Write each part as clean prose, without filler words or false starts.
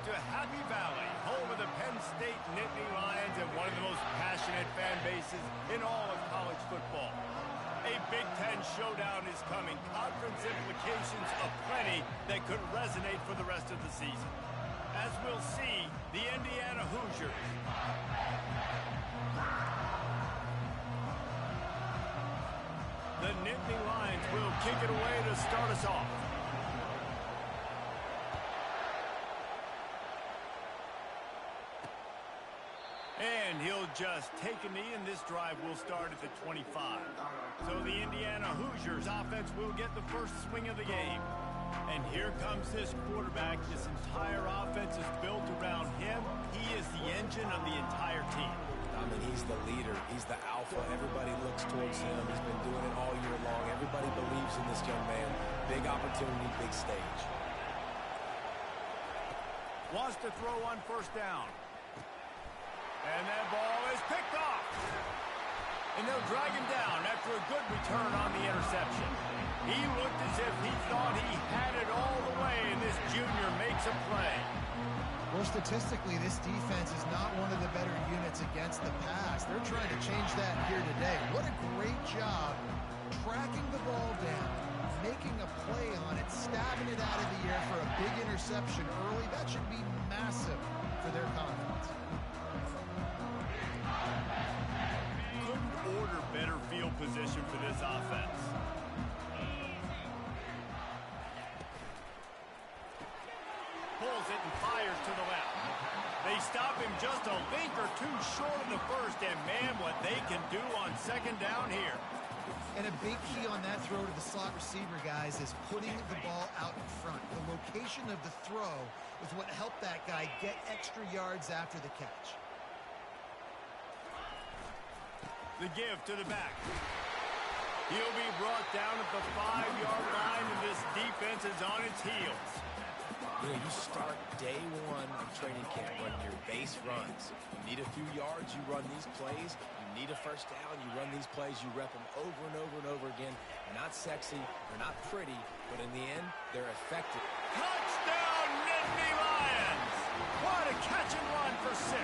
to Happy Valley, home of the Penn State Nittany Lions and one of the most passionate fan bases in all of college football. A Big Ten showdown is coming. Conference implications aplenty that could resonate for the rest of the season. As we'll see, the Indiana Hoosiers. The Nittany Lions will kick it away to start us off. And he'll just take a knee, and this drive will start at the 25. So the Indiana Hoosiers offense will get the first swing of the game. And here comes this quarterback. This entire offense is built around him. He is the engine of the entire team. I mean, he's the leader. He's the alpha. Everybody looks towards him. He's been doing it all year long. Everybody believes in this young man. Big opportunity, big stage. Wants to throw on first down. And that ball is picked off. And they'll drag him down after a good return on the interception. He looked as if he thought he had it all the way, and this junior makes a play. Well, statistically, this defense is not one of the better units against the pass. They're trying to change that here today. What a great job tracking the ball down, making a play on it, stabbing it out of the air for a big interception early. That should be massive for their confidence. Couldn't order better field position for this offense. Pulls it and fires to the left. They stop him just a link or two short of the first, and man, what they can do on second down here. And a big key on that throw to the slot receiver, guys, is putting the ball out in front. The location of the throw is what helped that guy get extra yards after the catch. The give to the back. He'll be brought down at the 5-yard line, and this defense is on its heels. You know, you start day one of training camp running your base runs. You need a few yards, you run these plays. You need a first down, you run these plays. You rep them over and over and over again. They're not sexy, they're not pretty, but in the end, they're effective. Touchdown, Nittany Lions! What a catch and run for 6.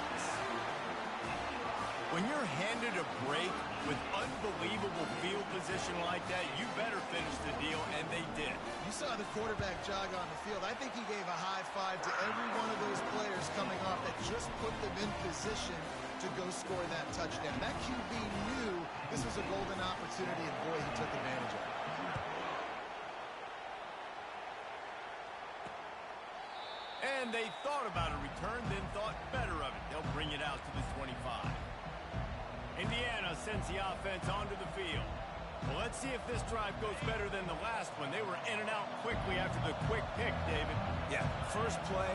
When you're handed a break with unbelievable field position like that, you better finish the deal, and they did. You saw the quarterback jog on the field. I think he gave a high five to every one of those players coming off that just put them in position to go score that touchdown. That QB knew this was a golden opportunity, and boy, he took advantage of it. And they thought about a return, then thought better of it. They'll bring it out to the 25. Indiana sends the offense onto the field. Well, let's see if this drive goes better than the last one. They were in and out quickly after the quick pick, David. Yeah, first play,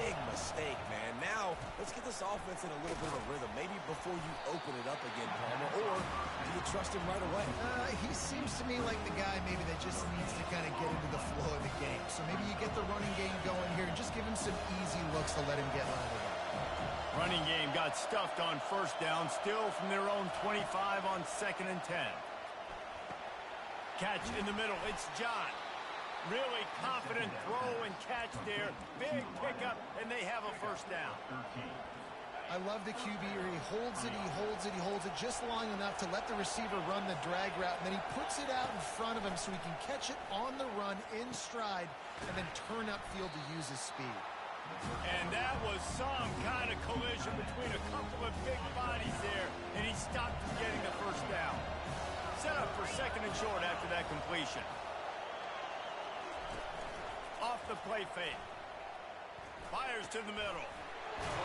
big mistake, man. Now, let's get this offense in a little bit of a rhythm. Maybe before you open it up again, Palmer, or do you trust him right away? He seems to me like the guy maybe that just needs to kind of get into the flow of the game. So maybe you get the running game going here and just give him some easy looks to let him get out of the way. Running game got stuffed on first down, still from their own 25 on 2nd and 10. Catch in the middle, it's John. Really confident throw and catch there. Big pickup, and they have a first down. I love the QB here. He holds it, he holds it, he holds it just long enough to let the receiver run the drag route, and then he puts it out in front of him so he can catch it on the run in stride and then turn upfield to use his speed. And that was some kind of collision between a couple of big bodies there, and he stopped from getting the first down. Set up for 2nd and short after that completion. Off the play fake. Fires to the middle.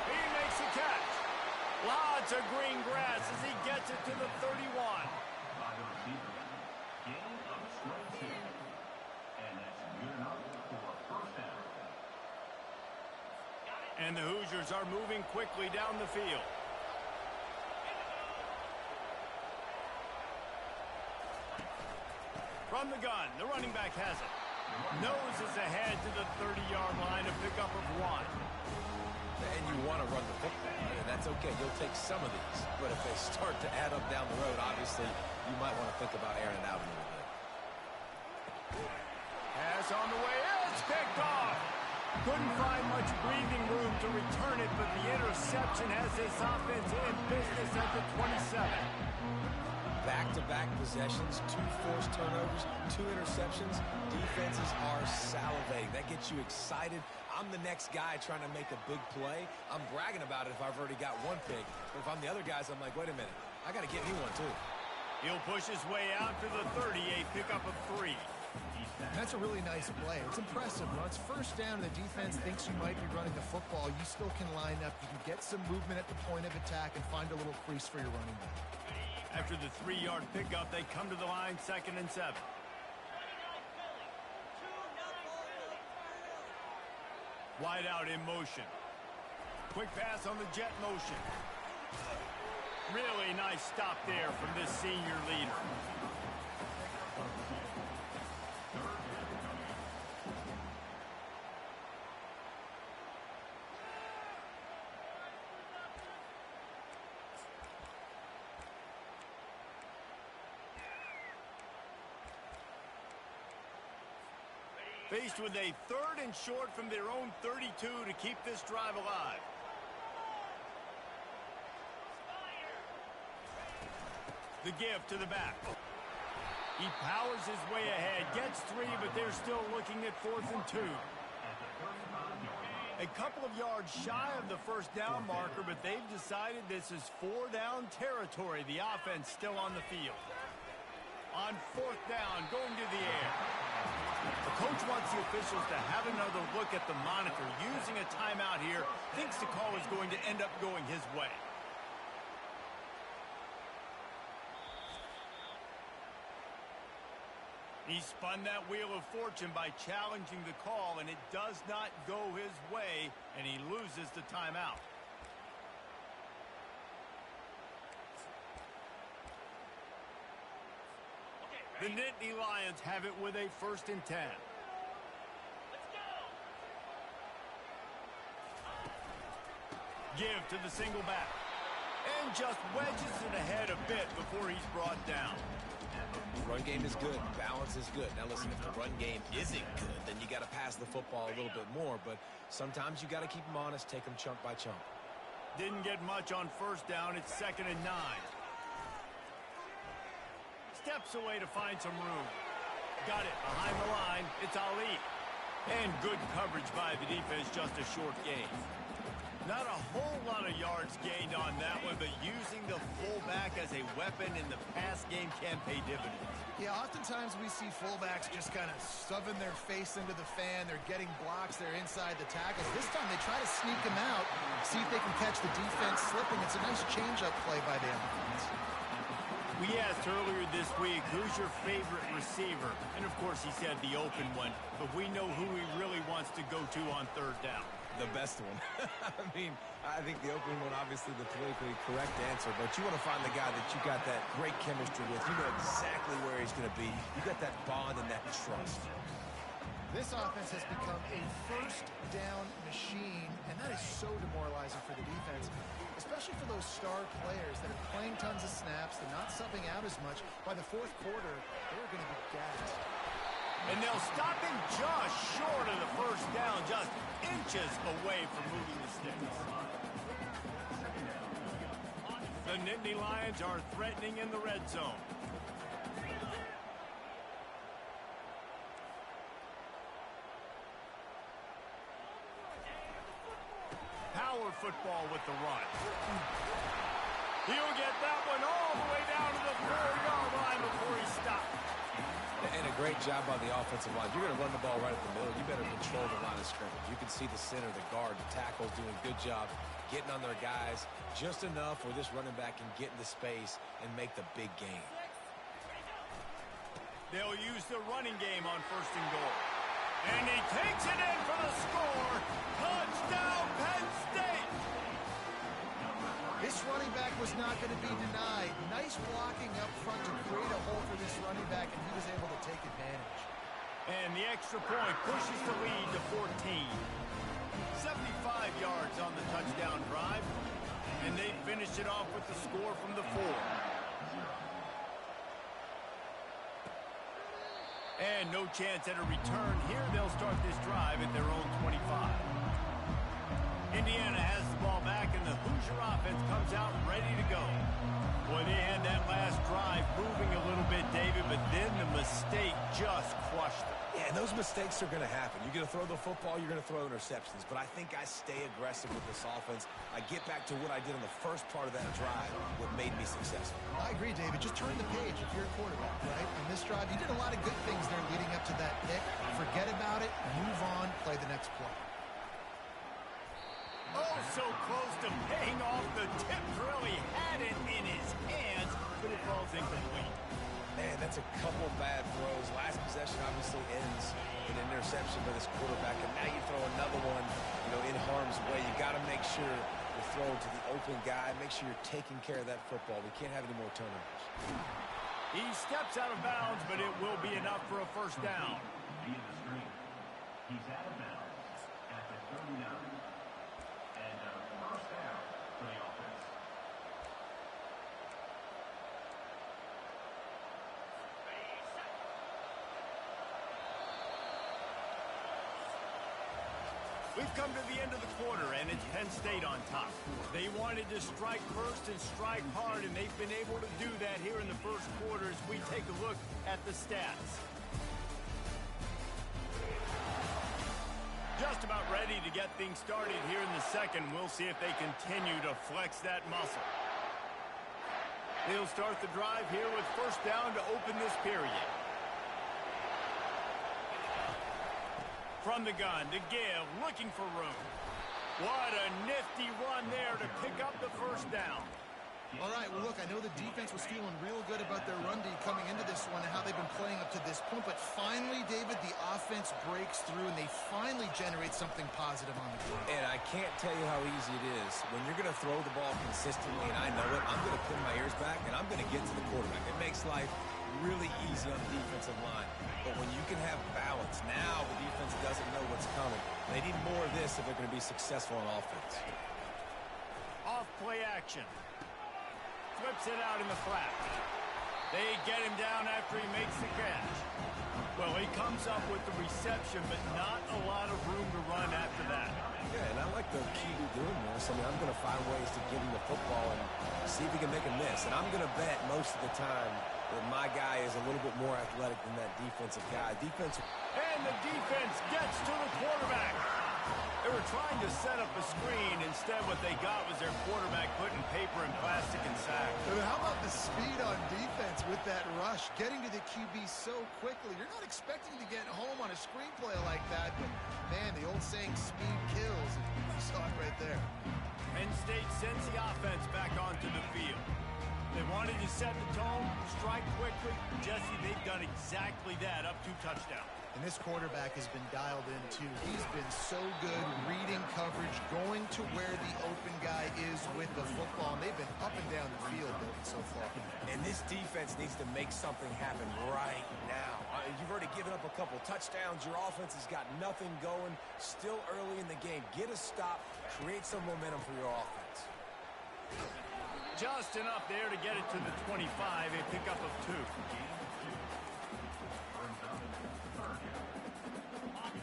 He makes the catch. Lots of green grass as he gets it to the 31. And the Hoosiers are moving quickly down the field. From the gun, the running back has it. Noses ahead to the 30-yard line, a pickup of 1. And you want to run the football, and that's okay. You'll take some of these. But if they start to add up down the road, obviously, you might want to think about airing it out a little bit. Pass on the way, it's picked off. Couldn't find much breathing room to return it, but the interception has this offense in business at the 27. Back-to-back possessions, 2 forced turnovers, 2 interceptions. Defenses are salivating. That gets you excited. I'm the next guy trying to make a big play. I'm bragging about it if I've already got 1 pick. But if I'm the other guys, I'm like, wait a minute. I got to get me 1 too. He'll push his way out to the 30, a pickup of 3. That's a really nice play. It's impressive. When it's first down and the defense thinks you might be running the football, you still can line up. You can get some movement at the point of attack and find a little crease for your running back. After the 3-yard pickup, they come to the line, 2nd and 7. Wide out in motion. Quick pass on the jet motion. Really nice stop there from this senior leader. Faced with a 3rd and short from their own 32 to keep this drive alive. The give to the back. He powers his way ahead, gets 3, but they're still looking at 4th and 2. A couple of yards shy of the first down marker, but they've decided this is 4-down territory. The offense still on the field. On 4th down, going to the air. The coach wants the officials to have another look at the monitor. Using a timeout here, thinks the call is going to end up going his way. He spun that wheel of fortune by challenging the call, and it does not go his way, and he loses the timeout. The Nittany Lions have it with a 1st and 10. Give to the single back. And just wedges it ahead a bit before he's brought down. Run game is good. Balance is good. Now listen, if the run game isn't good, then you got to pass the football a little bit more. But sometimes you got to keep them honest, take them chunk by chunk. Didn't get much on 1st down. It's 2nd and 9. Steps away to find some room. Got it behind the line. It's Ali. And good coverage by the defense, just a short gain. Not a whole lot of yards gained on that one, but using the fullback as a weapon in the pass game can pay dividends. Yeah, oftentimes we see fullbacks just kind of shoving their face into the fan. They're getting blocks. They're inside the tackles. This time they try to sneak them out, see if they can catch the defense slipping. It's a nice change-up play by the offense. We asked earlier this week, who's your favorite receiver? And, of course, he said the open one. But we know who he really wants to go to on 3rd down. The best one. I mean, I think the opening one, obviously the politically correct answer, but you want to find the guy that you got that great chemistry with. You know exactly where he's going to be. You got that bond and that trust. This offense has become a 1st down machine, and that is so demoralizing for the defense, especially for those star players that are playing tons of snaps. They're not subbing out as much. By the 4th quarter, they're going to be gassed. And they'll stop him just short of the 1st down, just inches away from moving the sticks. The Nittany Lions are threatening in the red zone. Power football with the run. He'll get that one all the way down to the 4-yard line before he stops. And a great job by the offensive line. You're going to run the ball right at the middle. You better control the line of scrimmage. You can see the center, the guard, the tackles doing a good job getting on their guys just enough where this running back can get into space and make the big game. They'll use the running game on 1st and goal. And he takes it in for the score. Touchdown, Penn State! This running back was not going to be denied. Nice blocking up front to create a hole for this running back, and he was able to take advantage. And the extra point pushes the lead to 14. 75 yards on the touchdown drive, and they finish it off with the score from the 4. And no chance at a return here. They'll start this drive at their own 25. Indiana has the ball back, and the Hoosier offense comes out ready to go. Boy, they had that last drive moving a little bit, David, but then the mistake just crushed them. Yeah, and those mistakes are going to happen. You're going to throw the football, you're going to throw interceptions. But I think I stay aggressive with this offense. I get back to what I did in the first part of that drive, what made me successful. I agree, David. Just turn the page if you're a quarterback, right? On this drive, you did a lot of good things there leading up to that pick. Forget about it, move on, play the next play. Oh, so close to paying off the tip drill. He had it in his hands, but it falls incomplete. Man, that's a couple bad throws. Last possession obviously ends in an interception by this quarterback, and now you throw another one, in harm's way. You got to make sure you're throwing to the open guy. Make sure you're taking care of that football. We can't have any more turnovers. He steps out of bounds, but it will be enough for a first down. He's out of bounds at the 39. And a first down for the offense. We've come to the end of the quarter, and it's Penn State on top. They wanted to strike first and strike hard, and they've been able to do that here in the first quarter as we take a look at the stats. Just about ready to get things started here in the second. We'll see if they continue to flex that muscle. They'll start the drive here with first down to open this period. From the gun to give, looking for room. What a nifty run there to pick up the first down. All right, well, look, I know the defense was feeling real good about their run D coming into this one and how they've been playing up to this point, but finally, David, the offense breaks through and they finally generate something positive on the ground. And I can't tell you how easy it is. When you're going to throw the ball consistently, and I know it, I'm going to pin my ears back and I'm going to get to the quarterback. It makes life really easy on the defensive line. But when you can have balance, now the defense doesn't know what's coming. They need more of this if they're going to be successful on offense. Off play action. Flips it out in the flat. They get him down after he makes the catch. Well, he comes up with the reception, but not a lot of room to run after that. Yeah, and I like the QB doing this. I mean, I'm going to find ways to give him the football and see if he can make a miss. And I'm going to bet most of the time that my guy is a little bit more athletic than that defensive guy. And the defense gets to the quarterback. They were trying to set up a screen. Instead, what they got was their quarterback putting paper and plastic and sack. How about the speed on defense with that rush? Getting to the QB so quickly. You're not expecting to get home on a screenplay like that, but, man, the old saying, speed kills. You saw it right there. Penn State sends the offense back onto the field. They wanted to set the tone, strike quickly. Jesse, they've done exactly that, up 2 touchdowns. And this quarterback has been dialed in, too. He's been so good reading coverage, going to where the open guy is with the football. And they've been up and down the field so far. And this defense needs to make something happen right now. You've already given up a couple touchdowns. Your offense has got nothing going. Still early in the game. Get a stop. Create some momentum for your offense. Just enough there to get it to the 25. A pickup of 2.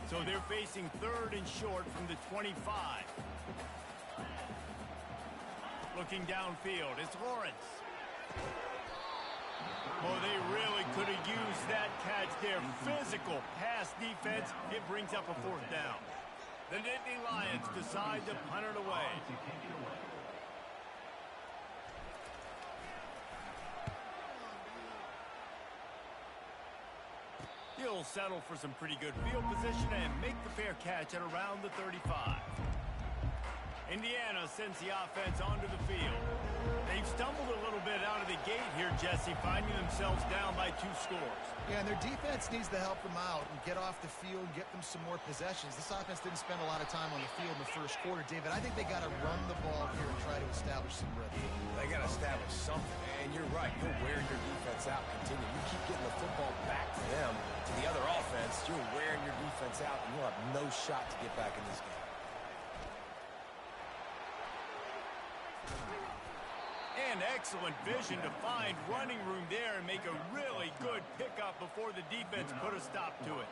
So they're facing 3rd and short from the 25. Looking downfield, it's Lawrence. Oh, they really could have used that catch there. Physical pass defense. It brings up a 4th down. The Nittany Lions decide to punt it away. He'll settle for some pretty good field position and make the fair catch at around the 35. Indiana sends the offense onto the field. They've stumbled a little bit out of the gate here, Jesse, finding themselves down by 2 scores. Yeah, and their defense needs to help them out and get off the field, get them some more possessions. This offense didn't spend a lot of time on the field in the first quarter, David. I think they got to run the ball here and try to establish some rhythm. They got to establish something. And you're right. You'll wear your defense out. Continue. You keep getting the football back to them, to the other offense. You're wearing your defense out, and you'll have no shot to get back in this game. And excellent vision to find running room there and make a really good pickup before the defense put a stop to it.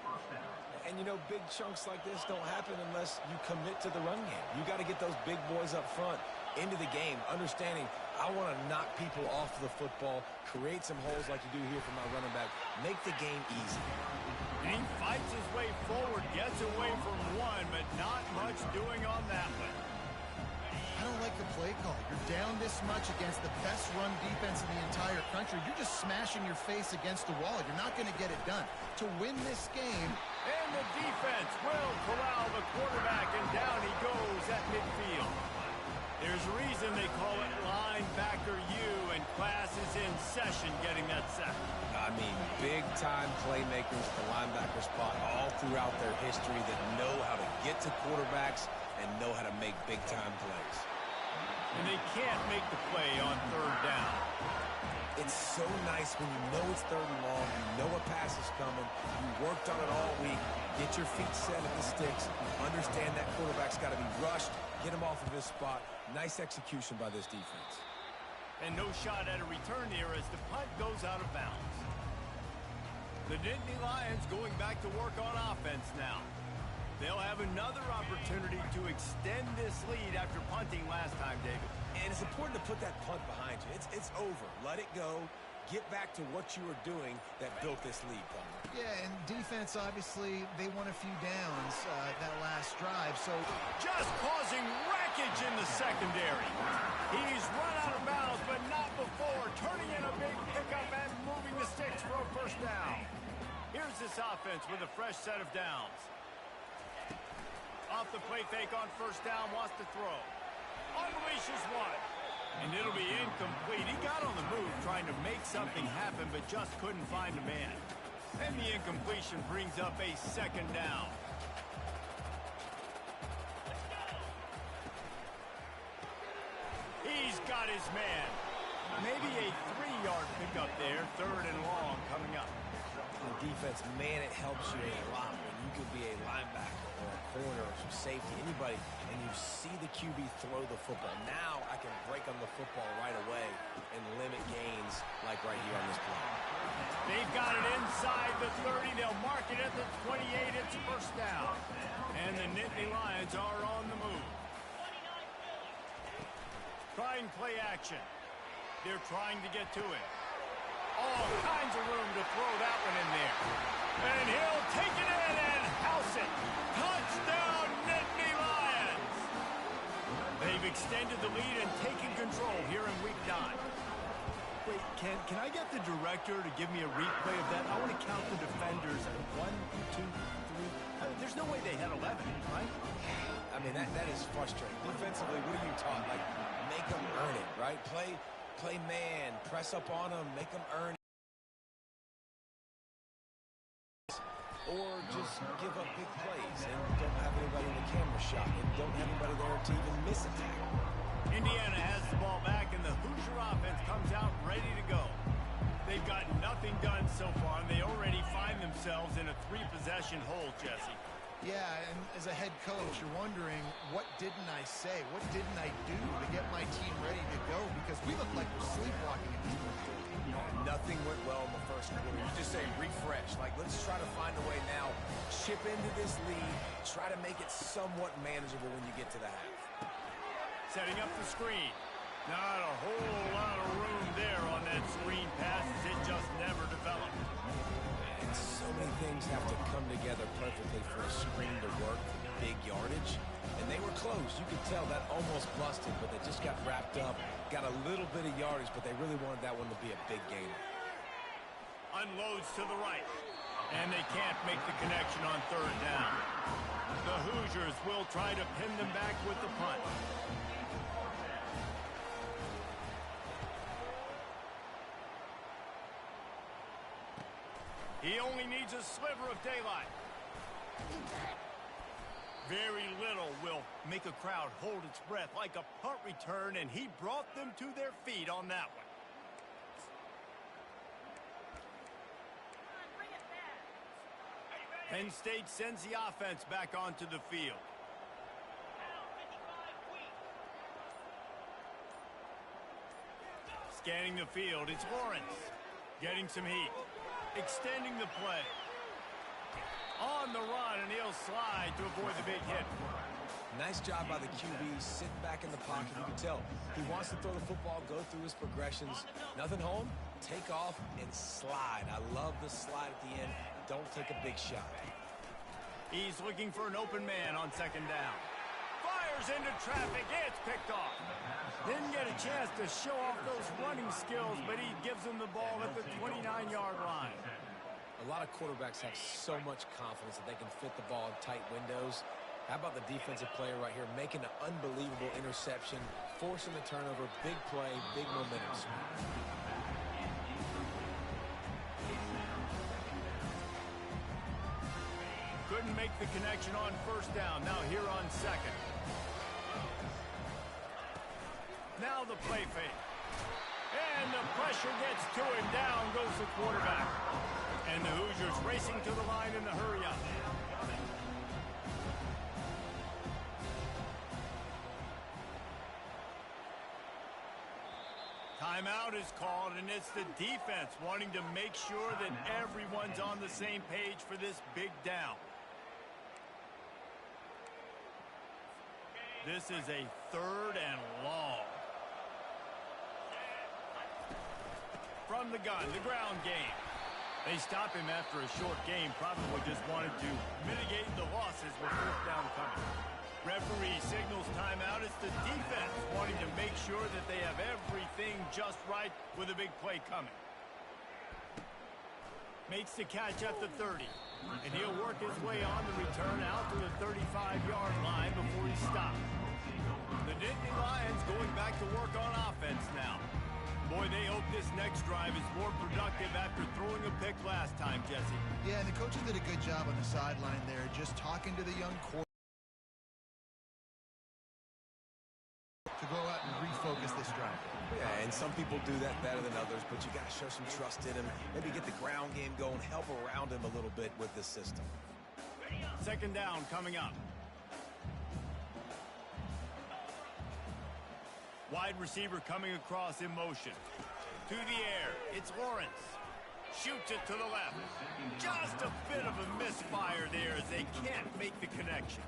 And, you know, big chunks like this don't happen unless you commit to the run game. You got to get those big boys up front into the game, understanding I want to knock people off the football, create some holes like you do here for my running back, make the game easy. And he fights his way forward, gets away from one, but not much doing on that one. I don't like the play call. You're down this much against the best run defense in the entire country. You're just smashing your face against the wall. You're not going to get it done. To win this game... And the defense will corral the quarterback, and down he goes at midfield. There's a reason they call it linebacker U, and class is in session getting that sack. I mean, big-time playmakers at the linebacker spot all throughout their history that know how to get to quarterbacks and know how to make big-time plays. And they can't make the play on third down. It's so nice when you know it's third and long, you know a pass is coming, you worked on it all week, get your feet set at the sticks, understand that quarterback's got to be rushed, get him off of his spot. Nice execution by this defense. And no shot at a return here as the punt goes out of bounds. The Nittany Lions going back to work on offense now. They'll have another opportunity to extend this lead after punting last time, David. And it's important to put that punt behind you. It's over. Let it go. Get back to what you were doing that built this lead, Palmer. Yeah, and defense, obviously, they won a few downs that last drive, so... Just causing wreckage in the secondary. He's run out of bounds, but not before. Turning in a big pickup and moving the sticks for a first down. Here's this offense with a fresh set of downs. Off the play fake on first down, wants to throw. Unleashes one. And it'll be incomplete. He got on the move trying to make something happen, but just couldn't find a man. And the incompletion brings up a second down. He's got his man. Maybe a 3-yard pickup there. Third and long coming up. The defense, man, it helps you a lot when you could be a linebacker or a corner or some safety, anybody, and you see the QB throw the football. Now I can break on the football right away and limit gains like right here on this play. They've got it inside the 30. They'll mark it at the 28. It's first down. And the Nittany Lions are on the move. Trying play action. They're trying to get to it. All kinds of room to throw that one in there. And he'll take it in and house it. Touchdown, Nittany Lions! They've extended the lead and taken control here in week 9. Wait, can I get the director to give me a replay of that? I want to count the defenders. 1, 2, 3. There's no way they had 11, right? I mean, that is frustrating. Defensively, what are you taught? Like, make them earn it, right? Play man, press up on them, make them earn it. Or just give up big plays and don't have anybody in the camera shot and don't have anybody there to even miss a tackle. Indiana has the ball back and the Hoosier offense comes out ready to go. They've got nothing done so far and they already find themselves in a 3-possession hole, Jesse. Yeah, and as a head coach, you're wondering, what didn't I say? What didn't I do to get my team ready to go? Because we look like we're sleepwalking in this one. Nothing went well in the first quarter. You just say refresh. Like, let's try to find a way now. Chip into this lead. Try to make it somewhat manageable when you get to the half. Setting up the screen. Not a whole lot of room there on that screen pass as it just never developed. And so many things have to come together perfectly for a screen to work, big yardage. And they were close. You could tell that almost busted, but they just got wrapped up, got a little bit of yardage, but they really wanted that one to be a big game. Unloads to the right. And they can't make the connection on third down. The Hoosiers will try to pin them back with the punt. He only needs a sliver of daylight. Very little will make a crowd hold its breath like a punt return, and he brought them to their feet on that one. Penn State sends the offense back onto the field. Scanning the field, it's Lawrence. Getting some heat. Extending the play. On the run, and he'll slide to avoid the big hit. Nice job by the QB, sitting back in the pocket. You can tell he wants to throw the football, go through his progressions. Nothing home, take off and slide. I love the slide at the end. Don't take a big shot. He's looking for an open man on second down. Fires into traffic. It's picked off. Didn't get a chance to show off those running skills, but he gives him the ball at the 29-yard line. A lot of quarterbacks have so much confidence that they can fit the ball in tight windows. How about the defensive player right here making an unbelievable interception, forcing the turnover, big play, big momentum swing. Couldn't make the connection on first down. Now here on second. Now the play fake. And the pressure gets to him. Down goes the quarterback. And the Hoosiers racing to the line in the hurry-up. Timeout is called, and it's the defense wanting to make sure that everyone's on the same page for this big down. This is a 3rd and long. From the gun, the ground game. They stop him after a short game, probably just wanted to mitigate the losses with 4th down coming. Referee signals timeout. It's the defense wanting to make sure that they have everything just right with a big play coming. Makes the catch at the 30. And he'll work his way on the return out to the 35-yard line before he stops. The Nittany Lions going back to work on offense now. Boy, they hope this next drive is more productive after throwing a pick last time, Jesse. Yeah, and the coaches did a good job on the sideline there, just talking to the young quarterback to go out and refocus this drive. Yeah, and some people do that better than others, but you got to show some trust in him. Maybe get the ground game going, help around him a little bit with this system. Second down coming up. Wide receiver coming across in motion. To the air, it's Lawrence. Shoots it to the left. Just a bit of a misfire there as they can't make the connection.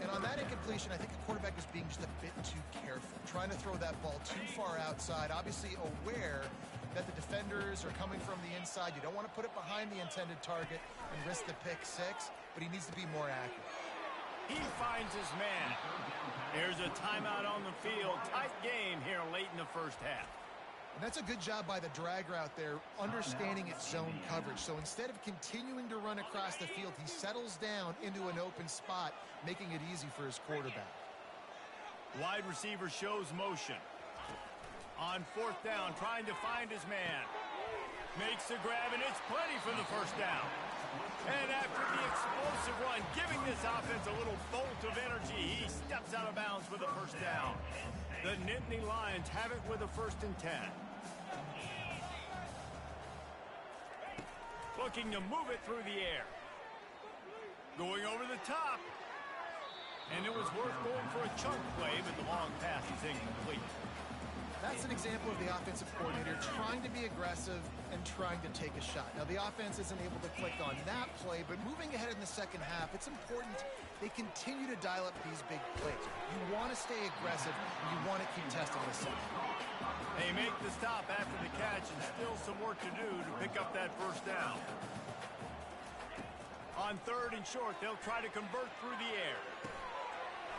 And on that incompletion, I think the quarterback was being just a bit too careful, trying to throw that ball too far outside, obviously aware that the defenders are coming from the inside. You don't want to put it behind the intended target and risk the pick 6, but he needs to be more accurate. He finds his man. There's a timeout on the field. Tight game here late in the first half. And that's a good job by the drag route there, understanding its zone coverage. So instead of continuing to run across the field, he settles down into an open spot, making it easy for his quarterback. Wide receiver shows motion. On 4th down, trying to find his man. Makes the grab, and it's plenty for the first down. And after the explosive run, giving this offense a little bolt of energy, he steps out of bounds for the first down. The Nittany Lions have it with a 1st and 10. Looking to move it through the air. Going over the top. And it was worth going for a chunk play, but the long pass is incomplete. That's an example of the offensive coordinator trying to be aggressive and trying to take a shot. Now, the offense isn't able to click on that play, but moving ahead in the second half, it's important they continue to dial up these big plays. You want to stay aggressive, and you want to keep testing the second. They make the stop after the catch, and still some work to do to pick up that first down. On 3rd and short, they'll try to convert through the air.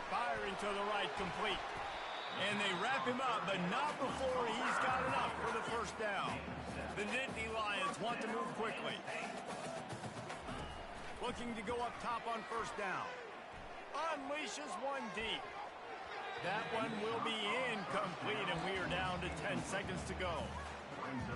Firing to the right, complete. And they wrap him up, but not before he's got enough for the first down. The Nittany Lions want to move quickly. Looking to go up top on first down. Unleashes one deep. That one will be incomplete, and we are down to 10 seconds to go.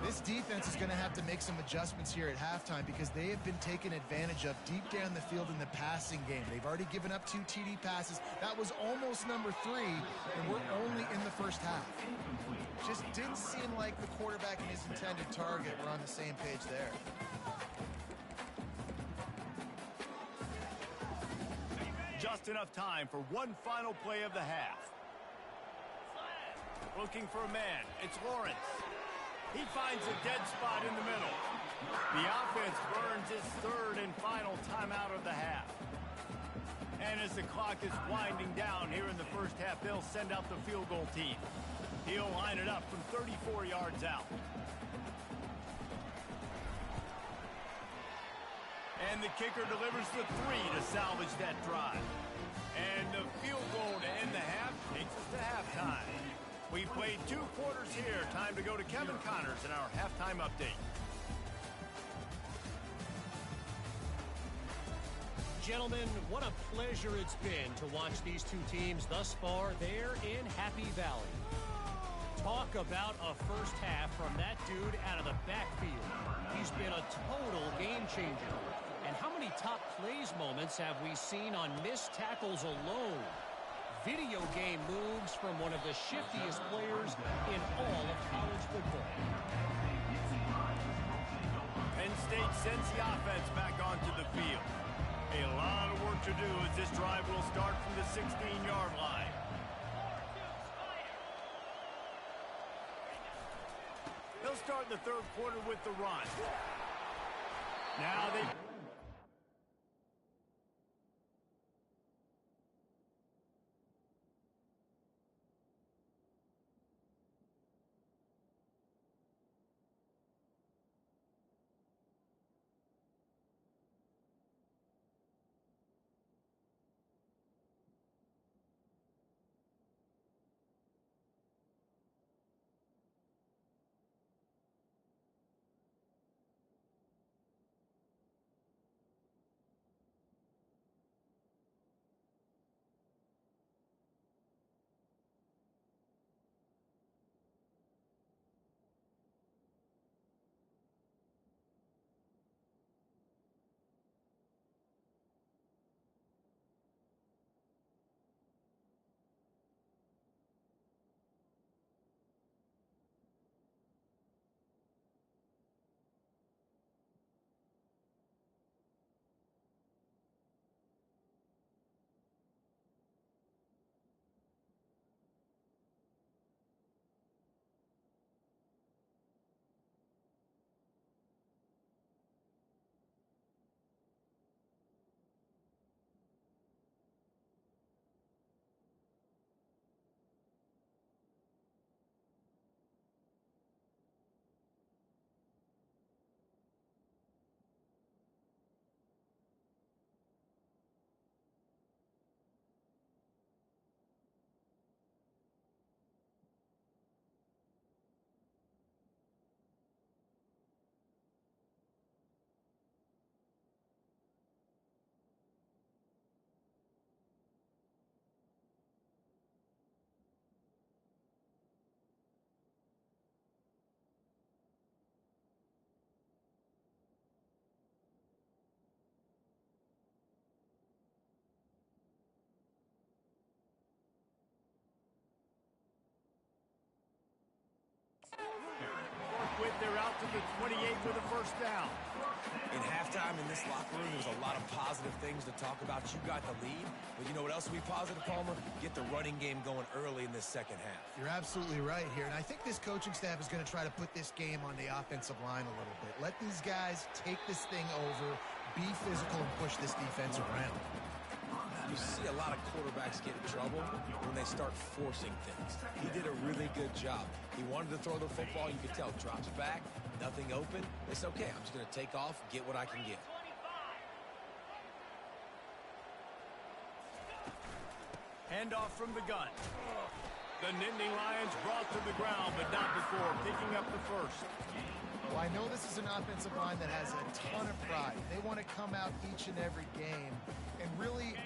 This defense is going to have to make some adjustments here at halftime because they have been taken advantage of deep down the field in the passing game. They've already given up 2 TD passes. That was almost number 3, and we're only in the first half. Just didn't seem like the quarterback and his intended target were on the same page there. Just enough time for one final play of the half. Looking for a man. It's Lawrence. He finds a dead spot in the middle. The offense burns its third and final timeout of the half. And as the clock is winding down here in the first half, they'll send out the field goal team. He'll line it up from 34 yards out. And the kicker delivers the 3 to salvage that drive. And the field goal to end the half takes us to halftime. We played 2 quarters here. Time to go to Kevin Connors in our halftime update. Gentlemen, what a pleasure it's been to watch these two teams thus far there in Happy Valley. Talk about a first half from that dude out of the backfield. He's been a total game changer. And how many top plays moments have we seen on missed tackles alone? Video game moves from one of the shiftiest players in all of college football. Penn State sends the offense back onto the field. A lot of work to do as this drive will start from the 16-yard line. They'll start in the third quarter with the run. Now they... They're out to the 28 with a first down. In halftime in this locker room, there's a lot of positive things to talk about. You got the lead, but you know what else will be positive, Palmer? Get the running game going early in this second half. You're absolutely right here, and I think this coaching staff is going to try to put this game on the offensive line a little bit. Let these guys take this thing over, be physical, and push this defense around. You see a lot of quarterbacks get in trouble when they start forcing things. He did a really good job. He wanted to throw the football. You could tell, drops back, nothing open. It's okay. I'm just going to take off, get what I can get. Handoff from the gun. The Nittany Lions brought to the ground, but not before picking up the first. Well, I know this is an offensive line that has a ton of pride. They want to come out each and every game and really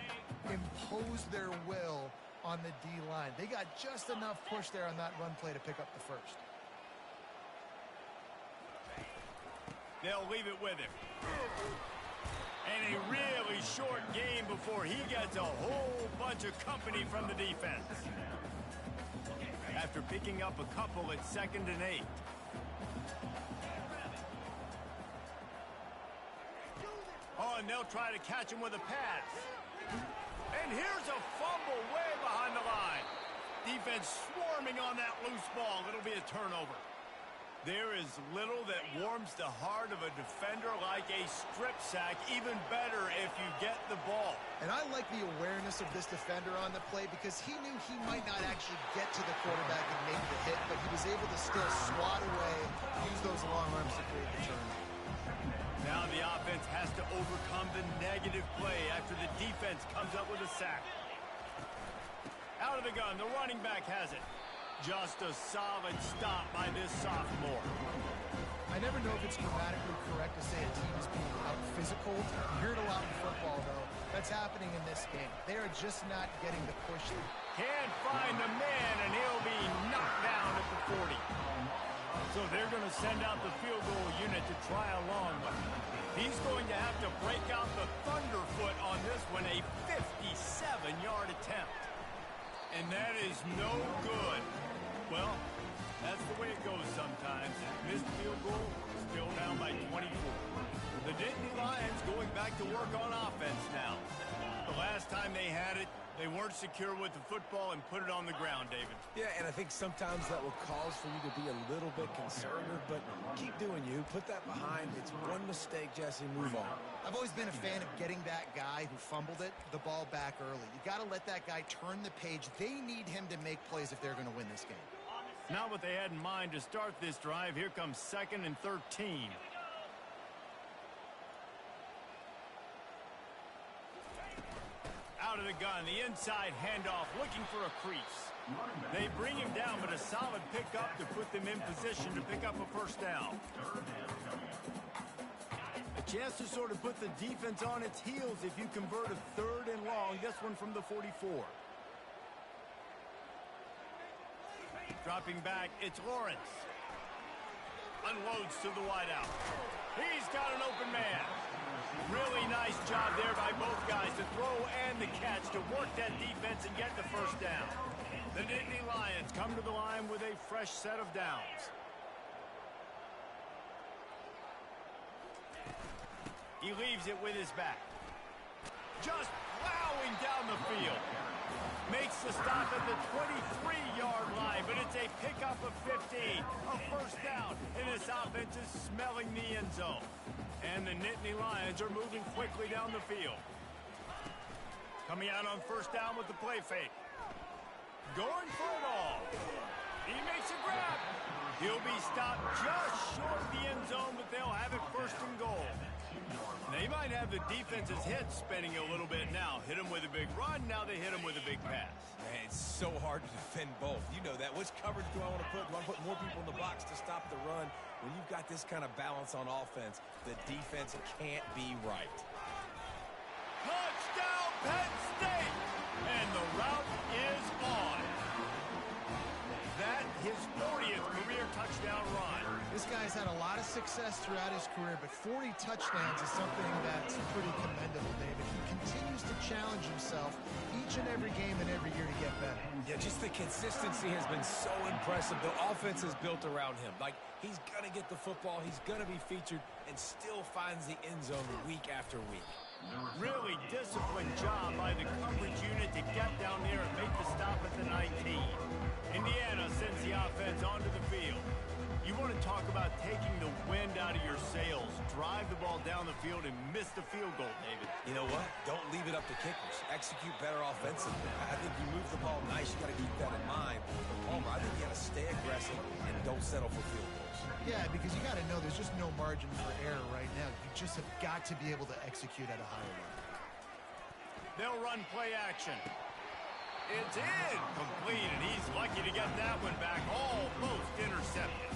impose their will on the D-line. They got just enough push there on that run play to pick up the first. They'll leave it with him. And a really short game before he gets a whole bunch of company from the defense. After picking up a couple at 2nd and 8. Oh, and they'll try to catch him with a pass. And here's a fumble way behind the line. Defense swarming on that loose ball. It'll be a turnover. There is little that warms the heart of a defender like a strip sack, even better if you get the ball. And I like the awareness of this defender on the play because he knew he might not actually get to the quarterback and make the hit, but he was able to still swat away, use those long arms to create the turnover. Now the offense has to overcome the negative play after the defense comes up with a sack. Out of the gun, the running back has it. Just a solid stop by this sophomore. I never know if it's grammatically correct to say a team is being out-physical. You hear it a lot in football, though. That's happening in this game. They are just not getting the push. Can't find the man, and he'll be knocked down at the 40. So they're going to send out the field goal unit to try a long one. He's going to have to break out the thunderfoot on this one, a 57-yard attempt. And that is no good. Well, that's the way it goes sometimes. Missed field goal, still down by 24. The Nittany Lions going back to work on offense now. The last time they had it, they weren't secure with the football and put it on the ground, David. Yeah, and I think sometimes that will cause for you to be a little bit conservative, but keep doing you. Put that behind. It's one mistake, Jesse. Move on. I've always been a fan of getting that guy who fumbled it, the ball back early. You got to let that guy turn the page. They need him to make plays if they're going to win this game. Not what they had in mind to start this drive. Here comes 2nd and 13. Out of the gun, the inside handoff, looking for a crease. They bring him down, but a solid pickup to put them in position to pick up a first down. A chance to sort of put the defense on its heels if you convert a 3rd and long, this one from the 44. Dropping back, it's Lawrence. Unloads to the wideout. He's got an open man. Really nice job there by both guys to throw and the catch to work that defense and get the first down. The Nittany Lions come to the line with a fresh set of downs. He leaves it with his back. Just plowing down the field. Makes the stop at the 23-yard line, but it's a pickup of 15. A first down, and this offense is smelling the end zone. And the Nittany Lions are moving quickly down the field. Coming out on first down with the play fake. Going for it all. He makes a grab. He'll be stopped just short of the end zone, but they'll have it 1st and goal. They might have the defense's head spinning a little bit now. Hit him with a big run, now they hit him with a big pass. Man, it's so hard to defend both. You know that. Which coverage do I want to put? Do I put more people in the box to stop the run? When you've got this kind of balance on offense, the defense can't be right. Touchdown, Penn State! And the route is on. That his 40th career touchdown run. This guy's had a lot of success throughout his career, but 40 touchdowns is something that's pretty commendable, David. He continues to challenge himself each and every game and every year to get better. Yeah, just the consistency has been so impressive. The offense is built around him. Like, he's going to get the football, he's going to be featured, and still finds the end zone week after week. Really disciplined job by the coverage unit to get down there and make the stop at the 19. Indiana sends the offense onto the field. You want to talk about taking the wind out of your sails. Drive the ball down the field and miss the field goal, David. You know what? Don't leave it up to kickers. Execute better offensively. I think you move the ball nice. You got to keep that in mind. But Palmer, I think you got to stay aggressive and don't settle for field goals. Yeah, because you got to know there's just no margin for error right now. You just have got to be able to execute at a higher level. They'll run play action. It's in. Complete, and he's lucky to get that one back. Almost intercepted.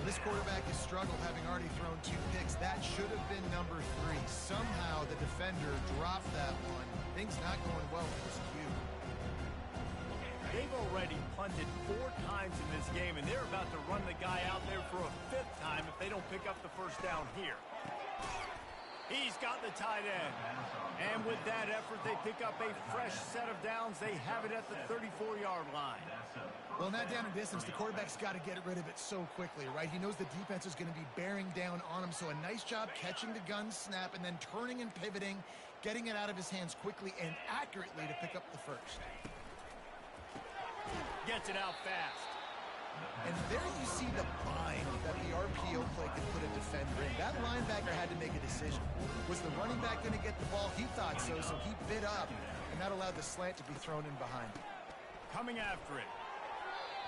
This quarterback has struggled, having already thrown 2 picks. That should have been number 3. Somehow the defender dropped that one. Things not going well for this Q. They've already punted 4 times in this game, and they're about to run the guy out there for a 5th time if they don't pick up the first down here. He's got the tight end. And with that effort, they pick up a fresh set of downs. They have it at the 34-yard line. Well, in that down and distance, the quarterback's got to get rid of it so quickly, right? He knows the defense is going to be bearing down on him, so a nice job catching the gun snap and then turning and pivoting, getting it out of his hands quickly and accurately to pick up the first. Gets it out fast. And there you see the bind that the RPO play can put a defender in. That linebacker had to make a decision. Was the running back going to get the ball? He thought so, so he bit up, and that allowed the slant to be thrown in behind him. Coming after it.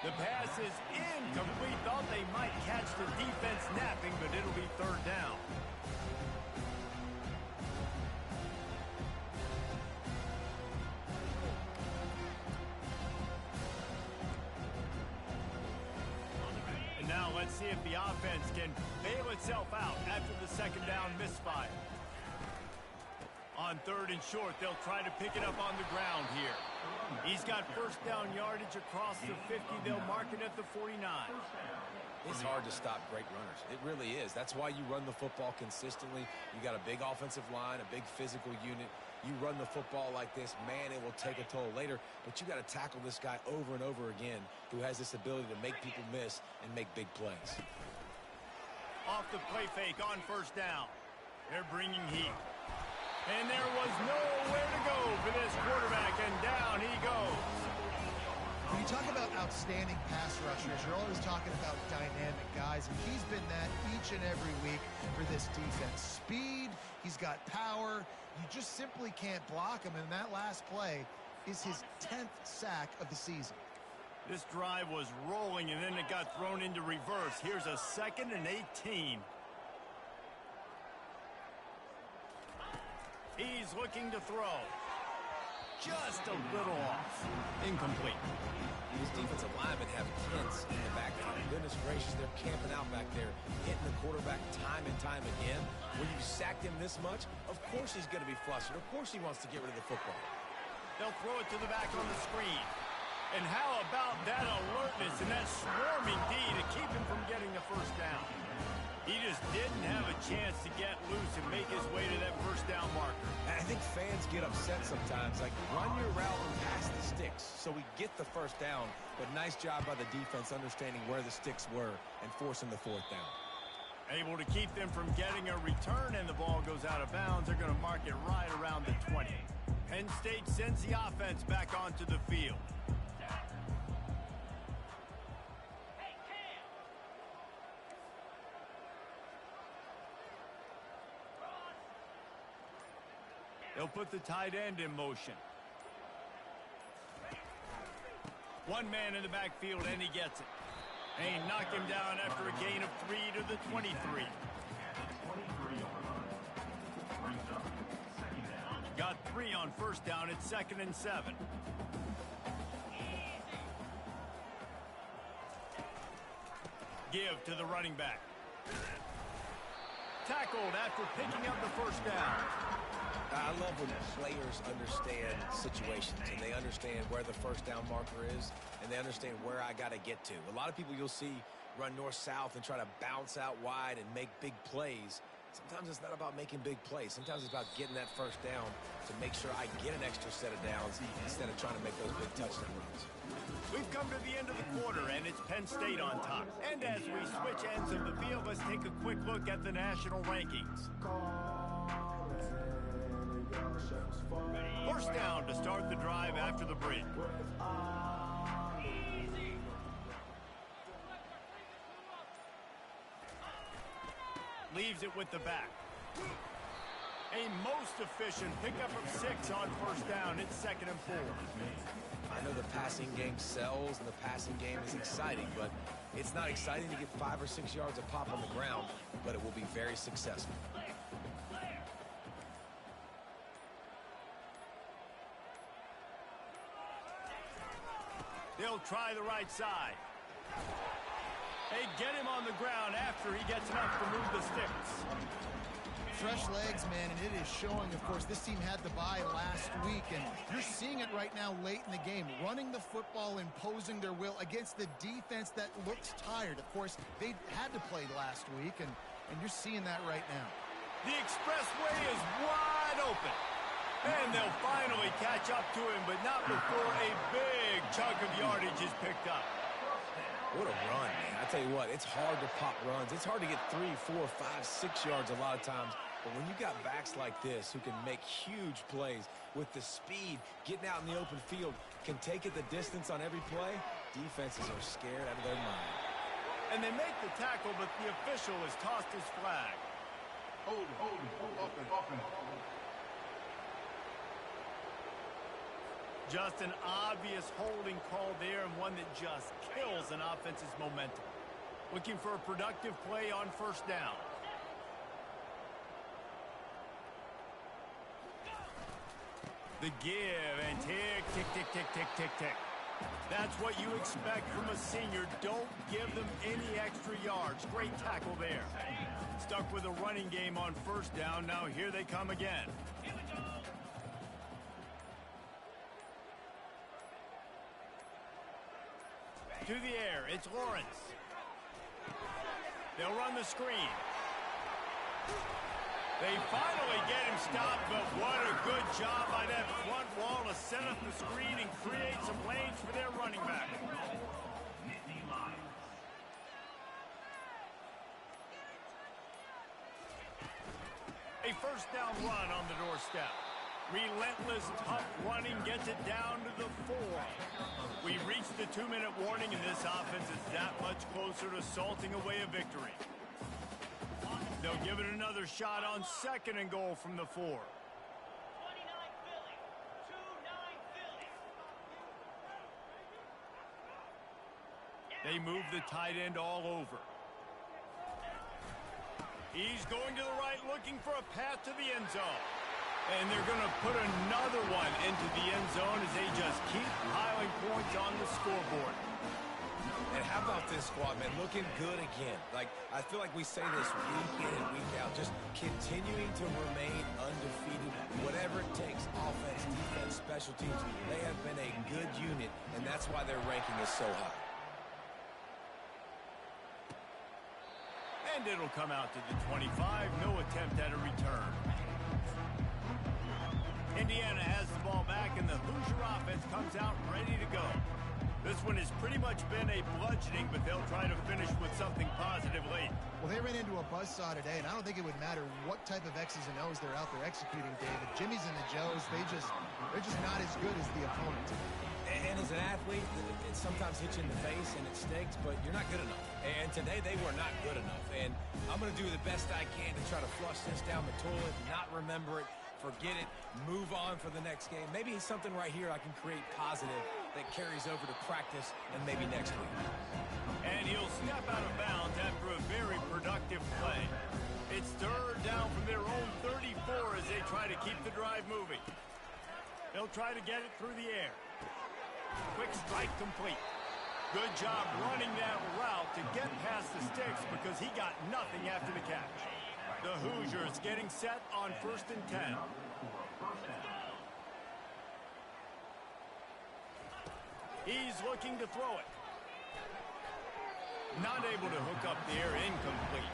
The pass is incomplete. Thought they might catch the defense napping, but it'll be third down. And now let's see if the offense can bail itself out after the second down misfire. On third and short, they'll try to pick it up on the ground here. He's got first down yardage across the 50. They'll mark it at the 49. It's hard to stop great runners. It really is. That's why you run the football consistently. You got a big offensive line, a big physical unit. You run the football like this, man, it will take a toll later. But you got to tackle this guy over and over again who has this ability to make people miss and make big plays. Off the play fake on first down. They're bringing heat. And there was nowhere to go for this quarterback, and down he goes. When you talk about outstanding pass rushers, you're always talking about dynamic guys, and he's been that each and every week for this defense. Speed, he's got power. You just simply can't block him, and that last play is his 10th sack of the season. This drive was rolling, and then it got thrown into reverse. Here's a 2nd and 18. He's looking to throw. Just a little off. Incomplete. These defensive linemen have tents in the backfield. Goodness gracious, they're camping out back there, hitting the quarterback time and time again. When you sacked him this much, of course he's going to be flustered. Of course he wants to get rid of the football. They'll throw it to the back on the screen. And how about that alertness and that swarming D to keep him from getting the first down? He just didn't have a chance to get loose and make his way to that first down marker. And I think fans get upset sometimes. Like, run your route and pass the sticks so we get the first down. But nice job by the defense understanding where the sticks were and forcing the fourth down. Able to keep them from getting a return, and the ball goes out of bounds. They're going to mark it right around the 20. Penn State sends the offense back onto the field. They'll put the tight end in motion. One man in the backfield, and he gets it. And he knocked him down after a gain of 3 to the 23. Got 3 on first down. It's 2nd and 7. Give to the running back. Tackled after picking up the first down. I love when players understand situations and they understand where the first down marker is and they understand where I got to get to. A lot of people you'll see run north-south and try to bounce out wide and make big plays. Sometimes it's not about making big plays. Sometimes it's about getting that first down to make sure I get an extra set of downs instead of trying to make those big touchdown runs. We've come to the end of the quarter, and it's Penn State on top. And as we switch ends of the field, let's take a quick look at the national rankings. First down to start the drive after the break. Leaves it with the back. A most efficient pickup of 6 on first down. It's 2nd and 4. I know the passing game sells and the passing game is exciting, but it's not exciting to get 5 or 6 yards of pop on the ground, but it will be very successful. They'll try the right side. They get him on the ground after he gets enough to move the sticks. Fresh legs, man, and it is showing. Of course, this team had the bye last week, and you're seeing it right now late in the game. Running the football, imposing their will against the defense that looks tired. Of course, they had to play last week, and you're seeing that right now. The expressway is wide open. And they'll finally catch up to him, but not before a big chunk of yardage is picked up. What a run, man. I tell you what, it's hard to pop runs. It's hard to get 3, 4, 5, 6 yards a lot of times. But when you got backs like this who can make huge plays with the speed, getting out in the open field, can take it the distance on every play, defenses are scared out of their mind. And they make the tackle, but the official has tossed his flag. Hold, offense. Just an obvious holding call there, and one that just kills an offense's momentum. Looking for a productive play on first down. The give and tick, tick, tick, tick, tick, tick, tick. That's what you expect from a senior. Don't give them any extra yards. Great tackle there. Stuck with a running game on first down. Now here they come again. To the air, it's Lawrence. They'll run the screen. They finally get him stopped, but what a good job by that front wall to set up the screen and create some lanes for their running back. A first down run on the doorstep. Relentless, tough running gets it down to the 4. We reached the 2-minute warning, and this offense is that much closer to salting away a victory. They'll give it another shot on 2nd and goal from the 4. They move the tight end all over. He's going to the right, looking for a path to the end zone. And they're going to put another one into the end zone as they just keep piling points on the scoreboard. And how about this squad, man? Looking good again. Like, I feel like we say this week in and week out, just continuing to remain undefeated, whatever it takes, offense, defense, special teams. They have been a good unit, and that's why their ranking is so high. And it'll come out to the 25. No attempt at a return. Indiana has the ball back, and the Hoosier offense comes out ready to go. This one has pretty much been a bludgeoning, but they'll try to finish with something positive late. Well, they ran into a buzzsaw today, and I don't think it would matter what type of X's and O's they're out there executing, David. Jimmy's and the Joes, they're just not as good as the opponent. And as an athlete, it sometimes hits you in the face and it stinks, but you're not good enough. And today they were not good enough. And I'm going to do the best I can to try to flush this down the toilet, not remember it, forget it, move on for the next game. Maybe something right here I can create positive that carries over to practice and maybe next week. And he'll step out of bounds after a very productive play. It's 3rd down from their own 34 as they try to keep the drive moving. They'll try to get it through the air. Quick strike complete. Good job running that route to get past the sticks because he got nothing after the catch. The Hoosiers getting set on 1st and 10. He's looking to throw it. Not able to hook up there, incomplete.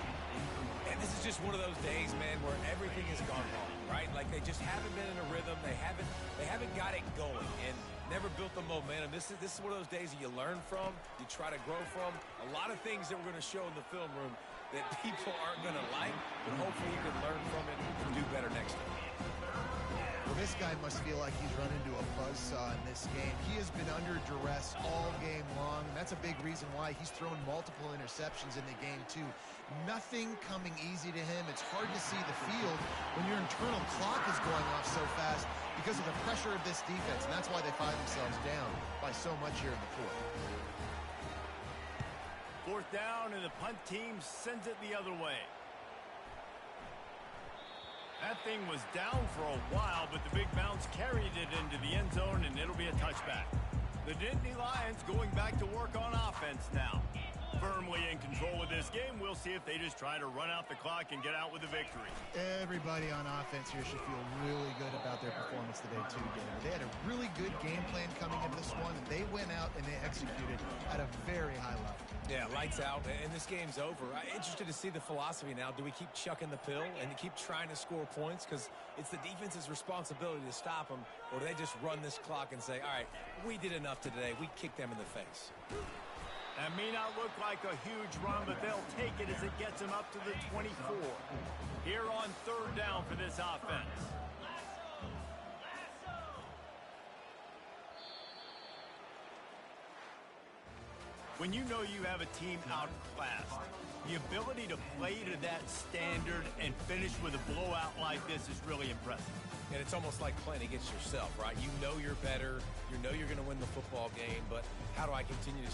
And this is just one of those days, man, where everything has gone wrong, right? Like they just haven't been in a rhythm. They haven't got it going and never built the momentum. This is one of those days that you learn from, you try to grow from. A lot of things that we're going to show in the film room that people aren't going to like, but hopefully you can learn from it and do better next time. Well, this guy must feel like he's run into a buzzsaw in this game. He has been under duress all game long, and that's a big reason why he's thrown multiple interceptions in the game, too. Nothing coming easy to him. It's hard to see the field when your internal clock is going off so fast because of the pressure of this defense, and that's why they find themselves down by so much here in the 4th. 4th down, and the punt team sends it the other way. That thing was down for a while, but the big bounce carried it into the end zone, and it'll be a touchback. The Nittany Lions going back to work on offense now. Firmly in control of this game. We'll see if they just try to run out the clock and get out with a victory. Everybody on offense here should feel really good about their performance today, too, David. They had a really good game plan coming into this one, and they went out and they executed at a very high level. Yeah, lights out, and this game's over. I'm interested to see the philosophy now. Do we keep chucking the pill and keep trying to score points? Because it's the defense's responsibility to stop them, or do they just run this clock and say, all right, we did enough today. We kicked them in the face. That may not look like a huge run, but they'll take it as it gets them up to the 24. Here on 3rd down for this offense. When you know you have a team outclassed, the ability to play to that standard and finish with a blowout like this is really impressive. And it's almost like playing against yourself, right? You know you're better. You know you're going to win the football game, but how do I continue to